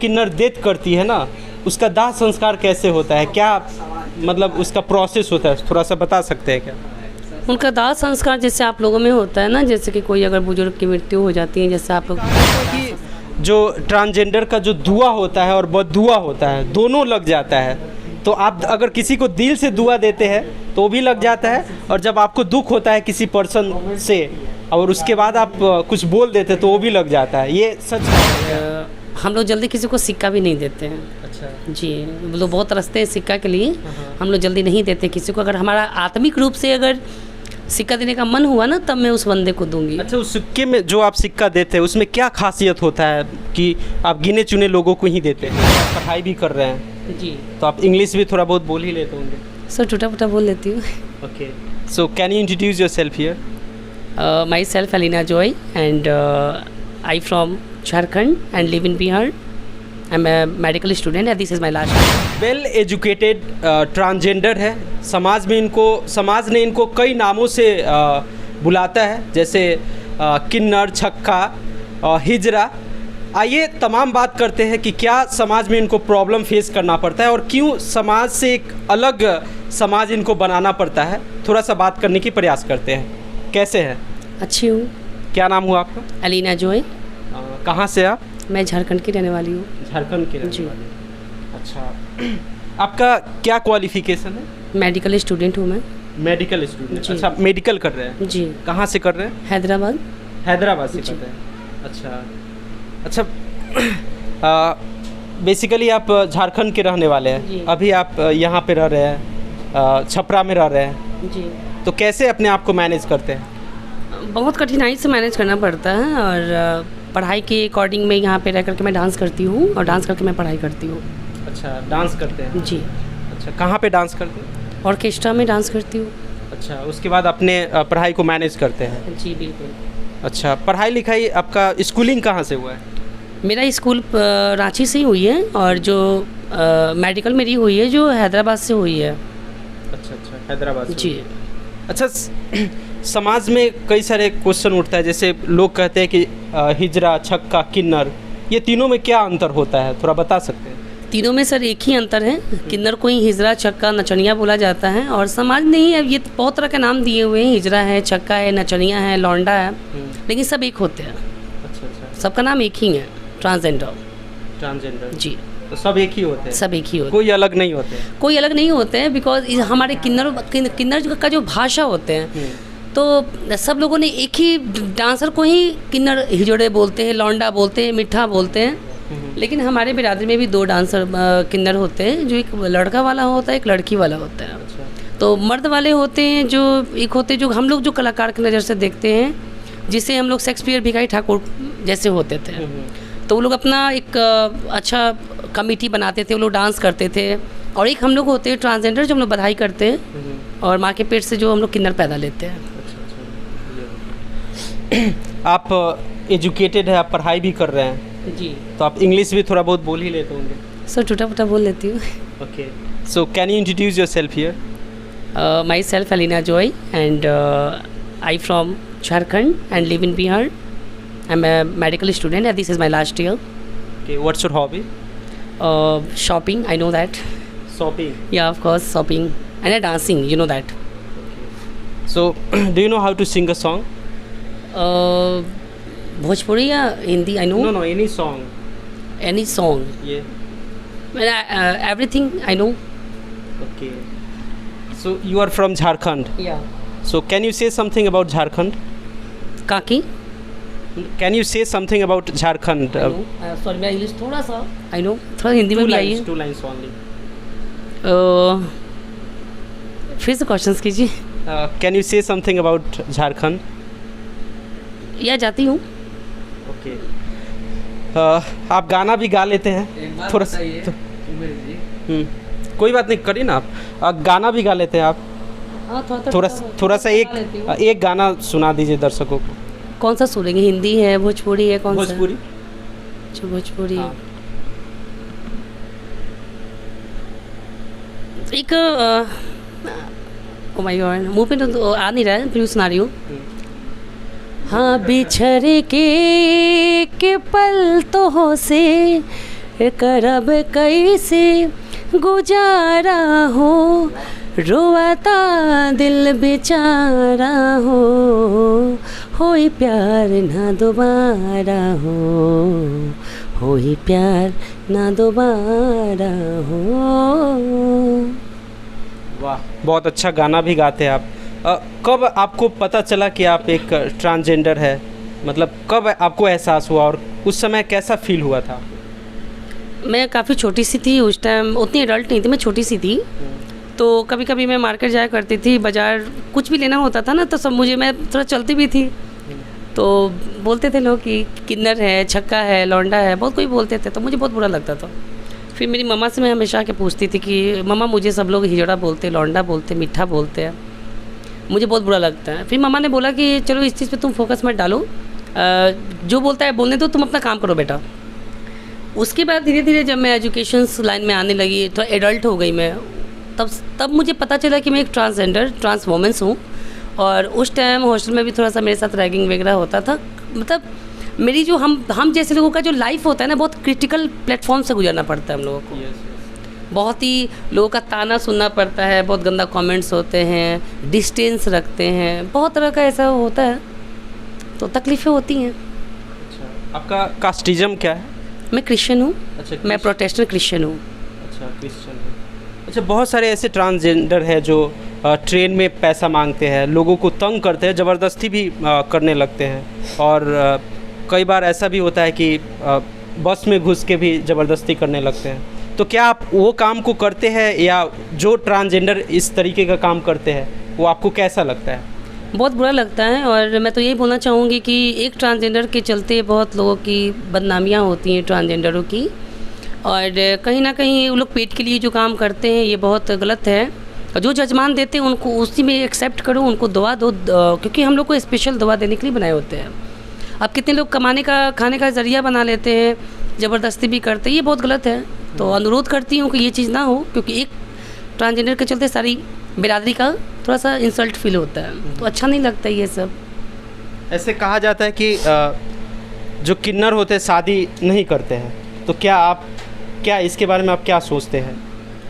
किन्नर death करती है ना, उसका दाह संस्कार कैसे होता है, क्या मतलब उसका प्रोसेस होता है, थोड़ा सा बता सकते हैं क्या? उनका दाह संस्कार जैसे आप लोगों में होता है ना, जैसे कि कोई अगर बुजुर्ग की मृत्यु हो जाती है, जैसे आप लोग कि जो ट्रांसजेंडर का जो दुआ होता है और बददुआ होता है दोनों लग जाता है, तो आप अगर किसी को दिल से दुआ देते हैं तो भी लग जाता है, और जब आपको दुख होता है किसी पर्सन से और उसके बाद आप कुछ बोल देते हैं तो वो भी लग जाता है, ये सच है? हम लोग जल्दी किसी को सिक्का भी नहीं देते हैं। अच्छा जी, वो लोग बहुत तरसते हैं सिक्का के लिए, हम लोग जल्दी नहीं देते किसी को। अगर हमारा आत्मिक रूप से अगर सिक्का देने का मन हुआ ना, तब मैं उस बंदे को दूंगी। अच्छा, उस सिक्के में जो आप सिक्का देते हैं उसमें क्या खासियत होता है कि आप गिने चुने लोगों को ही देते हैं? आप पढ़ाई भी कर रहे हैं जी, तो आप इंग्लिश भी थोड़ा बहुत बोल ही लेते होंगे? सर टूटा फूटा बोल लेती हूँ। Okay, so can you introduce yourself here? Myself Elina Joy and I from Jharkhand and live in Bihar. I am a medical student and this is my last. Well educated transgender है, समाज ने इनको कई नामों से बुलाता है, जैसे किन्नर, छक्का, हिजरा। आइए तमाम बात करते हैं कि क्या समाज में इनको प्रॉब्लम फेस करना पड़ता है और क्यों समाज से एक अलग समाज इनको बनाना पड़ता है। थोड़ा सा बात करने की प्रयास करते हैं। कैसे हैं? अच्छी हूँ। क्या नाम हुआ आपका? एलिना जॉय। कहाँ से आप? मैं झारखंड की रहने वाली हूँ। झारखंड के रहने जी। वाले। अच्छा, आपका क्या क्वालिफिकेशन है? मेडिकल स्टूडेंट हूँ मैं। Medical student. जी। अच्छा, आप मेडिकल कर रहे हैं? जी, कहाँ से कर रहे हैं? हैदराबाद। हैदराबाद से जी। कर रहे हैं। अच्छा, बेसिकली आप झारखंड के रहने वाले जी। हैं, अभी आप यहाँ पे रह रहे हैं, छपरा में रह रहे हैं, जी, तो कैसे अपने आप को मैनेज करते हैं? बहुत कठिनाई से मैनेज करना पड़ता है, और पढ़ाई के अकॉर्डिंग में यहाँ पे रह करके मैं डांस करती हूँ, और डांस करके मैं पढ़ाई करती हूँ। अच्छा, डांस करते हैं? जी, अच्छा, कहाँ पे डांस करते हैं? ऑर्केस्ट्रा में डांस करती हूँ। अच्छा, उसके बाद अपने पढ़ाई को मैनेज करते हैं? जी बिल्कुल। अच्छा, पढ़ाई लिखाई आपका स्कूलिंग कहाँ से हुआ है? मेरा स्कूल रांची से ही हुई है, और जो मेडिकल मेरी हुई है जो हैदराबाद से हुई है। अच्छा अच्छा, हैदराबाद से। जी। अच्छा, समाज में कई सारे क्वेश्चन उठता है, जैसे लोग कहते हैं कि हिजरा, छक्का, किन्नर, ये तीनों में क्या अंतर होता है, थोड़ा बता सकते हैं? तीनों में सर एक ही अंतर है, किन्नर को ही हिजरा, छक्का, नचनिया बोला जाता है, और समाज ने ही अब ये बहुत तरह के नाम दिए हुए हैं, हिजरा है, छक्का है, नचनिया है, लौंडा है, लेकिन सब एक होते हैं। अच्छा अच्छा, सबका नाम एक ही है, ट्रांसजेंडर। ट्रांसजेंडर। जी, तो सब एक ही होते हैं? सब एक ही होते हैं, कोई अलग नहीं होते हैं? कोई अलग नहीं होते हैं, बिकॉज हमारे किन्नर का जो भाषा होते हैं, तो सब लोगों ने एक ही डांसर को ही किन्नर, हिजड़े बोलते हैं, लौंडा बोलते हैं, मिठा बोलते हैं। लेकिन हमारे बिरादरी में भी दो डांसर किन्नर होते हैं, जो एक लड़का वाला होता है, एक लड़की वाला होता है। अच्छा, तो मर्द वाले होते हैं जो एक होते हैं, जो हम लोग जो कलाकार की नज़र से देखते हैं, जिसे हम लोग शेक्सपियर, भिखारी ठाकुर जैसे होते थे, तो वो लोग अपना एक अच्छा कमेटी बनाते थे, वो लोग डांस करते थे। और एक हम लोग होते हैं ट्रांसजेंडर, जो हम लोग बधाई करते हैं, और माँ के पेट से जो हम लोग किन्नर पैदा लेते हैं। आप एजुकेटेड है, आप पढ़ाई भी कर रहे हैं, जी, तो आप इंग्लिश भी थोड़ा बहुत बोल ही लेते होंगे? सर टूटा फूटा बोल लेती हूँ। Okay, so can you introduce yourself here? Myself Elina Joy and I from Jharkhand and live in Bihar. I am a medical student and this is my last year. Okay, what's your hobby? Shopping, I know that. Shopping. Yeah, of course, shopping. And dancing, you know that. So, do you know how to sing a song? Bhojpuri या Hindi, I know. No, any song. Any song. Yeah. Everything I know. Okay. So you are from Jharkhand. Yeah. So can you say something about Jharkhand? काकी? Can you say something about Jharkhand? I know. Sorry, मेरा English थोड़ा सा I know. थोड़ा हिंदी में भी आई है। Two lines only. फिर से क्वेश्चंस कीजिए। Can you say something about Jharkhand? या जाती हूँ। Okay. आप गाना भी गा लेते हैं थोड़ा सा? कोई बात नहीं, करिए ना आप गाना भी गा लेते हैं आप? हाँ, थोड़ा सा एक गाना सुना दीजिए दर्शकों को। कौन सा सुनेंगे? हिंदी है, भोजपुरी है, कौन सा? भोजपुरी। अच्छा, भोजपुरी। हाँ। एक ओ माय गॉड, मुंह पे तो आ नहीं रहा है, फिर सुना रही हूँ। हाँ, बिछड़ के पल तो से करब कैसे गुजारा हो, रोवाता दिल बेचारा होई प्यार ना दोबारा होई प्यार ना दोबारा हो। वाह, बहुत अच्छा गाना भी गाते हैं आप। कब आपको पता चला कि आप एक ट्रांसजेंडर है? मतलब कब आपको एहसास हुआ और उस समय कैसा फील हुआ था? मैं काफ़ी छोटी सी थी उस टाइम, उतनी एडल्ट नहीं थी, मैं छोटी सी थी। तो कभी कभी मैं मार्केट जाया करती थी, बाज़ार कुछ भी लेना होता था ना, तो सब मुझे, मैं थोड़ा चलती भी थी, तो बोलते थे लोग कि किन्नर है, छक्का है, लौंडा है, बहुत कोई बोलते थे, तो मुझे बहुत बुरा लगता था। फिर मेरी मम्मा से मैं हमेशा के पूछती थी कि मम्मा मुझे सब लोग हिजड़ा बोलते, लौंडा बोलते, मिठा बोलते हैं, मुझे बहुत बुरा लगता है। फिर मम्मा ने बोला कि चलो इस चीज़ पे तुम फोकस मत डालो, जो बोलता है बोलने दो, तुम अपना काम करो बेटा। उसके बाद धीरे धीरे जब मैं एजुकेशन लाइन में आने लगी, तो एडल्ट हो गई मैं, तब मुझे पता चला कि मैं एक ट्रांस वोमेंस हूँ। और उस टाइम हॉस्टल में भी थोड़ा सा मेरे साथ रैगिंग वगैरह होता था। मतलब मेरी जो हम जैसे लोगों का जो लाइफ होता है ना, बहुत क्रिटिकल प्लेटफॉर्म से गुजरना पड़ता है हम लोगों को। बहुत ही लोगों का ताना सुनना पड़ता है, बहुत गंदा कमेंट्स होते हैं, डिस्टेंस रखते हैं, बहुत तरह का ऐसा होता है, तो तकलीफ़ें होती हैं। अच्छा, आपका कास्टिज्म क्या है? मैं क्रिश्चियन हूँ। अच्छा, मैं प्रोटेस्टेंट क्रिश्चियन हूँ। अच्छा, क्रिश्चियन है। अच्छा, बहुत सारे ऐसे ट्रांसजेंडर है जो ट्रेन में पैसा मांगते हैं, लोगों को तंग करते हैं, ज़बरदस्ती भी करने लगते हैं, और कई बार ऐसा भी होता है कि बस में घुस के भी ज़बरदस्ती करने लगते हैं। तो क्या आप वो काम को करते हैं, या जो ट्रांसजेंडर इस तरीके का काम करते हैं वो आपको कैसा लगता है? बहुत बुरा लगता है, और मैं तो यही बोलना चाहूँगी कि एक ट्रांसजेंडर के चलते बहुत लोगों की बदनामियाँ होती हैं ट्रांसजेंडरों की, और कहीं ना कहीं वो लोग पेट के लिए जो काम करते हैं ये बहुत गलत है। जो जजमान देते हैं उनको उसी में एक्सेप्ट करो, उनको दुआ दो, क्योंकि हम लोग को स्पेशल दुआ देने के लिए बनाए होते हैं। अब कितने लोग खाने का ज़रिया बना लेते हैं, ज़बरदस्ती भी करते हैं, ये बहुत गलत है। तो अनुरोध करती हूँ कि ये चीज़ ना हो, क्योंकि एक ट्रांसजेंडर के चलते सारी बिरादरी का थोड़ा सा इंसल्ट फील होता है, तो अच्छा नहीं लगता ये सब। ऐसे कहा जाता है कि जो किन्नर होते हैं शादी नहीं करते हैं, तो क्या इसके बारे में आप क्या सोचते हैं?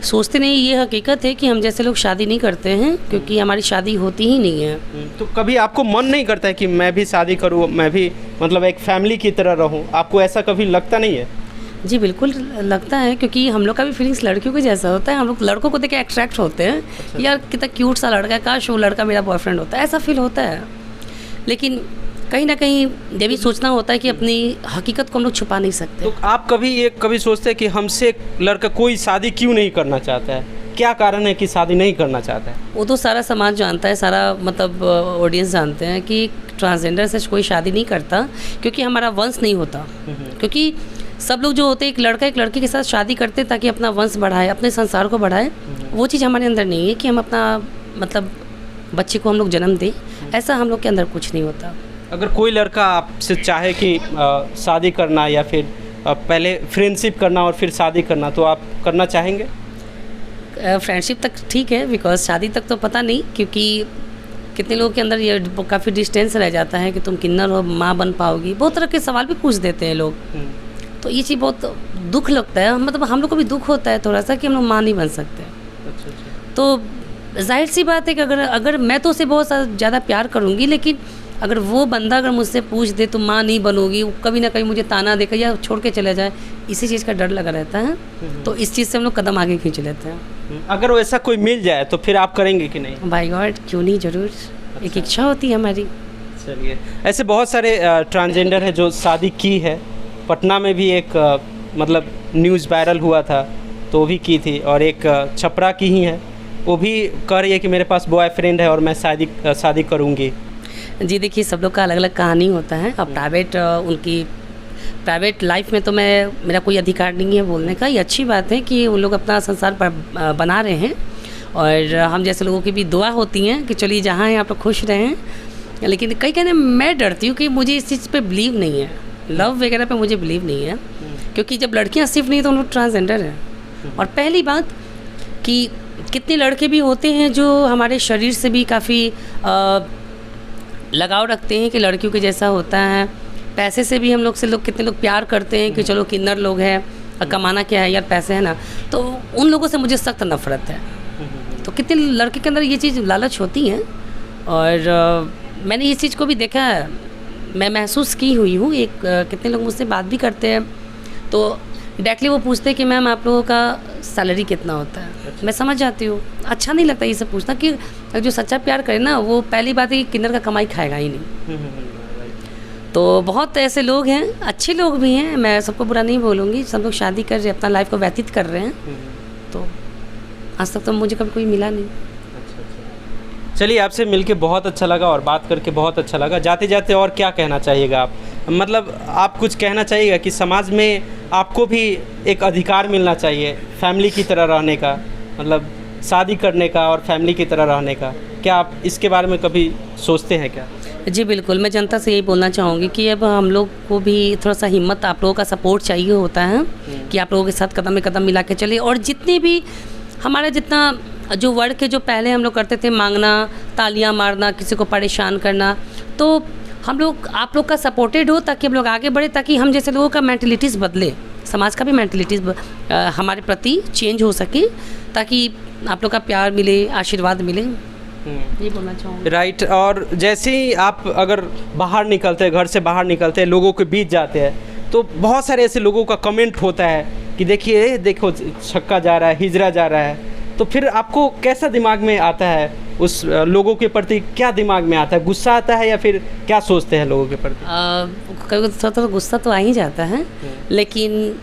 सोचते नहीं, ये हकीकत है कि हम जैसे लोग शादी नहीं करते हैं, क्योंकि हमारी शादी होती ही नहीं है। तो कभी आपको मन नहीं करता है कि मैं भी शादी करूँ, मैं भी मतलब एक फैमिली की तरह रहूँ? आपको ऐसा कभी लगता नहीं है? जी बिल्कुल लगता है, क्योंकि हम लोग का भी फीलिंग्स लड़कियों के जैसा होता है। हम लोग लड़कों को देख के अट्रैक्ट होते हैं। अच्छा। यार कितना क्यूट सा लड़का है, काश वो लड़का मेरा बॉयफ्रेंड होता है, ऐसा फील होता है। लेकिन कहीं ना कहीं ये भी सोचना होता है कि अपनी हकीकत को हम लोग छुपा नहीं सकते। तो आप कभी सोचते हैं कि हमसे लड़का कोई शादी क्यों नहीं करना चाहता है? क्या कारण है कि शादी नहीं करना चाहता है? वो तो सारा समाज जानता है, सारा मतलब ऑडियंस जानते हैं कि ट्रांसजेंडर से कोई शादी नहीं करता, क्योंकि हमारा वंश नहीं होता। क्योंकि सब लोग जो होते हैं, एक लड़का एक लड़की के साथ शादी करते हैं ताकि अपना वंश बढ़ाए, अपने संसार को बढ़ाए। वो चीज़ हमारे अंदर नहीं है कि हम अपना मतलब बच्चे को हम लोग जन्म दें, ऐसा हम लोग के अंदर कुछ नहीं होता। अगर कोई लड़का आपसे चाहे कि शादी करना या फिर पहले फ्रेंडशिप करना और फिर शादी करना, तो आप करना चाहेंगे? फ्रेंडशिप तक ठीक है, बिकॉज शादी तक तो पता नहीं, क्योंकि कितने लोगों के अंदर ये काफ़ी डिस्टेंस रह जाता है कि तुम किन्नर हो, माँ बन पाओगी, बहुत तरह के सवाल भी पूछ देते हैं लोग। तो ये चीज़ बहुत दुख लगता है, मतलब हम लोग को भी दुख होता है थोड़ा सा कि हम लोग माँ नहीं बन सकते। अच्छा। तो जाहिर सी बात है कि अगर मैं तो उसे बहुत ज़्यादा प्यार करूँगी, लेकिन अगर वो बंदा अगर मुझसे पूछ दे तुम माँ नहीं बनोगी, वो कभी ना कभी मुझे ताना देकर या छोड़ के चले जाए, इसी चीज़ का डर लगा रहता है। तो इस चीज़ से हम लोग कदम आगे खींच लेते हैं। अगर वैसा कोई मिल जाए तो फिर आप करेंगे कि नहीं? बाय गॉड, क्यों नहीं, ज़रूर। एक इच्छा होती है हमारी। चलिए, ऐसे बहुत सारे ट्रांसजेंडर है जो शादी की है। पटना में भी एक मतलब न्यूज़ वायरल हुआ था, तो वो भी की थी, और एक छपरा की ही है, वो भी कह रही है कि मेरे पास बॉयफ्रेंड है और मैं शादी करूँगी। जी देखिए, सब लोग का अलग अलग कहानी होता है। अब उनकी प्राइवेट लाइफ में तो मेरा कोई अधिकार नहीं है बोलने का। ये अच्छी बात है कि उन लोग अपना संसार बना रहे हैं, और हम जैसे लोगों की भी दुआ होती हैं कि चलिए जहाँ हैं आप लोग खुश रहें। लेकिन कई कहने मैं डरती हूँ कि मुझे इस चीज़ पे बिलीव नहीं है, लव वगैरह पे मुझे बिलीव नहीं है, क्योंकि जब लड़कियाँ सिर्फ नहीं तो उन लोग ट्रांसजेंडर हैं। और पहली बात कि कितने लड़के भी होते हैं जो हमारे शरीर से भी काफ़ी लगाव रखते हैं कि लड़कियों के जैसा होता है। पैसे से भी हम लोग कितने लोग प्यार करते हैं कि चलो किन्नर लोग हैं, कमाना क्या है यार, पैसे है ना, तो उन लोगों से मुझे सख्त नफरत है। तो कितने लड़के के अंदर ये चीज़ लालच होती है, और मैंने इस चीज़ को भी देखा है, मैं महसूस की हुई हूँ। कितने लोग मुझसे बात भी करते हैं तो डायरेक्टली वो पूछते हैं कि मैम आप लोगों का सैलरी कितना होता है। मैं समझ जाती हूँ, अच्छा नहीं लगता ये सब पूछना, कि जो सच्चा प्यार करे ना वो पहली बात है कि किन्नर का कमाई खाएगा ही नहीं। तो बहुत ऐसे लोग हैं, अच्छे लोग भी हैं, मैं सबको बुरा नहीं बोलूँगी, सब लोग शादी कर रहे हैं, अपना लाइफ को व्यतीत कर रहे हैं। तो आज तक तो मुझे कभी कोई मिला नहीं। चलिए, आपसे मिलके बहुत अच्छा लगा और बात करके बहुत अच्छा लगा। जाते जाते और क्या कहना चाहिएगा आप, मतलब आप कुछ कहना चाहिएगा कि समाज में आपको भी एक अधिकार मिलना चाहिए फैमिली की तरह रहने का, मतलब शादी करने का और फैमिली की तरह रहने का, क्या आप इसके बारे में कभी सोचते हैं क्या? जी बिल्कुल, मैं जनता से यही बोलना चाहूँगी कि अब हम लोग को भी थोड़ा सा हिम्मत, आप लोगों का सपोर्ट चाहिए होता है कि आप लोगों के साथ कदम में कदम मिला के चलिए। और जितने भी हमारा जितना जो वर्ड के जो पहले हम लोग करते थे, मांगना, तालियां मारना, किसी को परेशान करना, तो हम लोग आप लोग का सपोर्टेड हो ताकि हम लोग आगे बढ़े, ताकि हम जैसे लोगों का मेंटलिटीज़ बदले, समाज का भी मेंटलिटीज़ हमारे प्रति चेंज हो सके, ताकि आप लोग का प्यार मिले, आशीर्वाद मिले। ये बोलना चाहूँगी। राइट। और जैसे ही आप अगर बाहर निकलते हैं, घर से बाहर निकलते हैं, लोगों के बीच जाते हैं, तो बहुत सारे ऐसे लोगों का कमेंट होता है कि देखिए, देखो छक्का जा रहा है, हिजरा जा रहा है। तो फिर आपको कैसा दिमाग में आता है, उस लोगों के प्रति क्या दिमाग में आता है? गुस्सा आता है या फिर क्या सोचते हैं लोगों के प्रति? कभी तो गुस्सा तो आ ही जाता है, लेकिन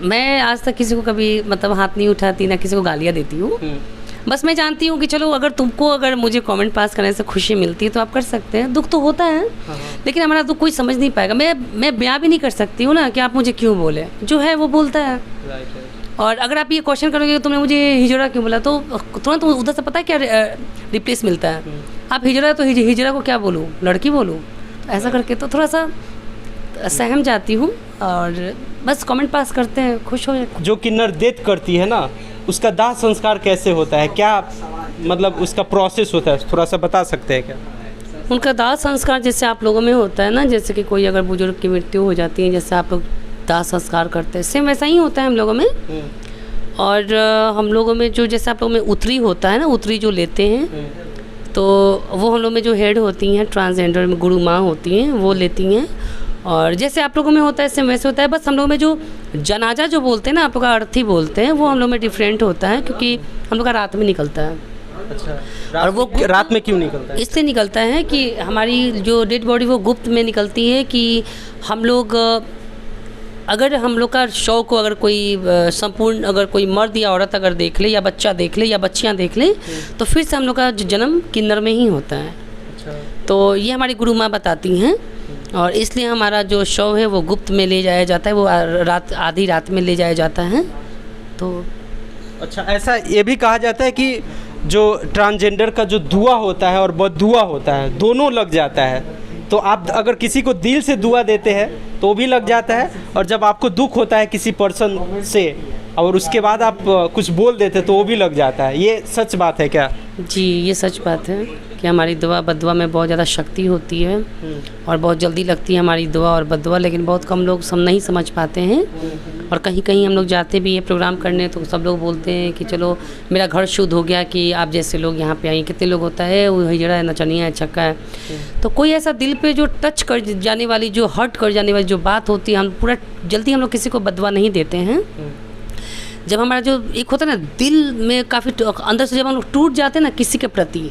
मैं आज तक किसी को कभी मतलब हाथ नहीं उठाती, ना किसी को गालियाँ देती हूँ। बस मैं जानती हूँ कि चलो अगर मुझे कमेंट पास करने से खुशी मिलती है तो आप कर सकते हैं। दुख तो होता है, लेकिन हमारा दुख कोई समझ नहीं पाएगा। मैं बयां भी नहीं कर सकती हूँ ना कि आप मुझे क्यों बोले, जो है वो बोलता है। और अगर आप ये क्वेश्चन करोगे तुमने मुझे हिजड़ा क्यों बोला, तो तुरंत उधर से पता है क्या रिप्लेस मिलता है, आप हिजड़ा, तो हिजड़ा को क्या बोलूँ, लड़की बोलूँ? तो ऐसा करके तो थोड़ा सा सहम जाती हूँ, और बस कमेंट पास करते हैं, खुश हो जाते। जो किन्नर डेथ करती है ना, उसका दाह संस्कार कैसे होता है, क्या मतलब उसका प्रोसेस होता है, थोड़ा सा बता सकते हैं क्या? उनका दाह संस्कार जैसे आप लोगों में होता है ना, जैसे कि कोई अगर बुजुर्ग की मृत्यु हो जाती है, जैसे आप लोग दाह संस्कार करते हैं, सेम वैसा ही होता है हम लोगों में। और हम लोगों में जो जैसे आप लोगों में उतरी होता है ना, उतरी जो लेते हैं, तो वो हम लोग में जो हेड होती हैं, ट्रांसजेंडर में गुरु माँ होती हैं, वो लेती हैं। और जैसे आप लोगों में होता है सेम वैसे होता है, बस हम लोग में जो जनाजा जो बोलते हैं ना, आप लोग का अर्थी बोलते हैं, वो हम लोग में डिफरेंट होता है, क्योंकि हम लोग का रात में निकलता है। अच्छा, और वो रात में क्यों निकलता है? इससे निकलता है कि हमारी जो डेड बॉडी वो गुप्त में निकलती है, कि हम लोग अगर हम लोग का शव को अगर कोई संपूर्ण अगर कोई मर्द या औरत अगर देख ले, या बच्चा देख ले, या बच्चियाँ देख ले, तो फिर से हम लोग का जन्म किन्नर में ही होता है। अच्छा। तो ये हमारी गुरु माँ बताती हैं, और इसलिए हमारा जो शव है वो गुप्त में ले जाया जाता है, वो आधी रात में ले जाया जाता है। तो अच्छा, ऐसा ये भी कहा जाता है कि जो ट्रांसजेंडर का जो दुआ होता है और बददुआ होता है, दोनों लग जाता है। तो आप अगर किसी को दिल से दुआ देते हैं तो वो भी लग जाता है, और जब आपको दुख होता है किसी पर्सन से और उसके बाद आप कुछ बोल देते हैं तो वो भी लग जाता है। ये सच बात है क्या? जी, ये सच बात है कि हमारी दुआ बद्दुआ में बहुत ज़्यादा शक्ति होती है, और बहुत जल्दी लगती है हमारी दुआ और बद्दुआ, लेकिन बहुत कम लोग नहीं समझ पाते हैं। और कहीं कहीं हम लोग जाते भी ये प्रोग्राम करने, तो सब लोग बोलते हैं कि चलो मेरा घर शुद्ध हो गया कि आप जैसे लोग यहाँ पे आइए। कितने लोग होता है, वो हिजड़ा है, नचनिया है, छक्का है, तो कोई ऐसा दिल पे जो टच कर जाने वाली, जो हर्ट कर जाने वाली जो बात होती है, हम पूरा जल्दी हम लोग किसी को बद्दुआ नहीं देते हैं। जब हमारा जो एक होता है ना दिल में काफ़ी अंदर से जब हम लोग टूट जाते हैं ना किसी के प्रति,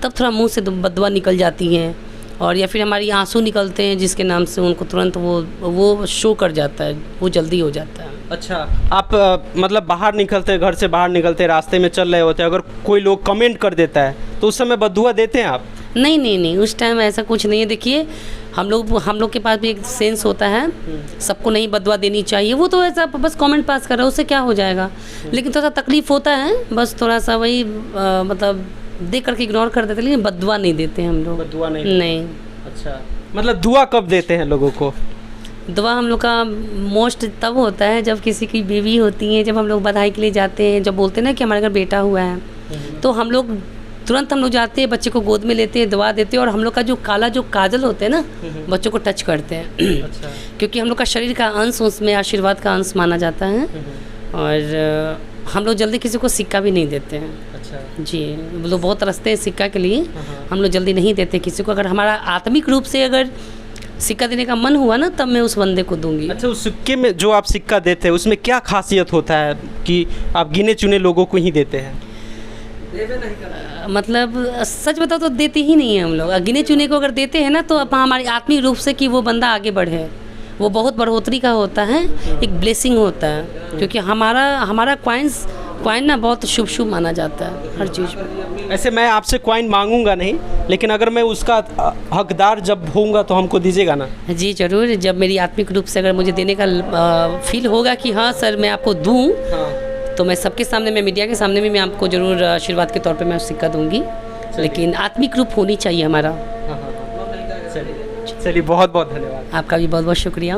तब थोड़ा मुंह से बददुआ निकल जाती हैं, और या फिर हमारी आंसू निकलते हैं जिसके नाम से उनको तुरंत वो शो कर जाता है, वो जल्दी हो जाता है। अच्छा, आप मतलब बाहर निकलते हैं, घर से बाहर निकलते हैं, रास्ते में चल रहे होते हैं, अगर कोई लोग कमेंट कर देता है तो उस समय बद्दुआ देते हैं आप? नहीं, उस टाइम ऐसा कुछ नहीं है। देखिए, हम लोग के पास भी एक सेंस होता है, सबको नहीं बद्दुआ देनी चाहिए। वो तो ऐसा बस कमेंट पास कर रहा है, उससे क्या हो जाएगा, लेकिन थोड़ा सा तकलीफ होता है, बस थोड़ा सा वही मतलब देख करके इग्नोर कर देते, लेकिन बद्दुआ नहीं देते हम लोग। बद्दुआ नहीं। अच्छा, मतलब दुआ कब देते हैं लोगों को? दुआ हम लोग का मोस्ट तब होता है जब किसी की बेबी होती है, जब हम लोग बधाई के लिए जाते हैं, जब बोलते हैं ना कि हमारे घर बेटा हुआ है, तो हम लोग तुरंत हम लोग जाते हैं, बच्चे को गोद में लेते हैं, दवा देते हैं, और हम लोग का जो काला जो काजल होते हैं ना, बच्चों को टच करते हैं। अच्छा। क्योंकि हम लोग का शरीर का अंश, उसमें आशीर्वाद का अंश माना जाता है। और हम लोग जल्दी किसी को सिक्का भी नहीं देते हैं। अच्छा। जी, वो लोग बहुत तरसते हैं सिक्का के लिए, हम लोग जल्दी नहीं देते किसी को। अगर हमारा आत्मिक रूप से अगर सिक्का देने का मन हुआ ना, तब मैं उस बंदे को दूंगी। अच्छा, उस सिक्के में जो आप सिक्का देते हैं उसमें क्या खासियत होता है कि आप गिने चुने लोगों को ही देते हैं? मतलब सच बताओ तो देते ही नहीं है हम लोग। गिने चुने को अगर देते हैं ना, तो अब हमारी आत्मिक रूप से कि वो बंदा आगे बढ़े, वो बहुत बढ़ोतरी का होता है, एक ब्लेसिंग होता है। क्योंकि हमारा कॉइन ना बहुत शुभ शुभ माना जाता है हर चीज़ में। ऐसे मैं आपसे कॉइन मांगूंगा नहीं, लेकिन अगर मैं उसका हकदार जब होऊंगा तो हमको दीजिएगा ना? जी ज़रूर, जब मेरी आत्मिक रूप से अगर मुझे देने का फील होगा कि हाँ सर मैं आपको दूँ, तो मैं सबके सामने, मैं मीडिया के सामने भी मैं आपको ज़रूर आशीर्वाद के तौर पे मैं सिक्का दूंगी। लेकिन आत्मिक रूप होनी चाहिए हमारा। चलिए बहुत बहुत धन्यवाद। आपका भी बहुत बहुत शुक्रिया।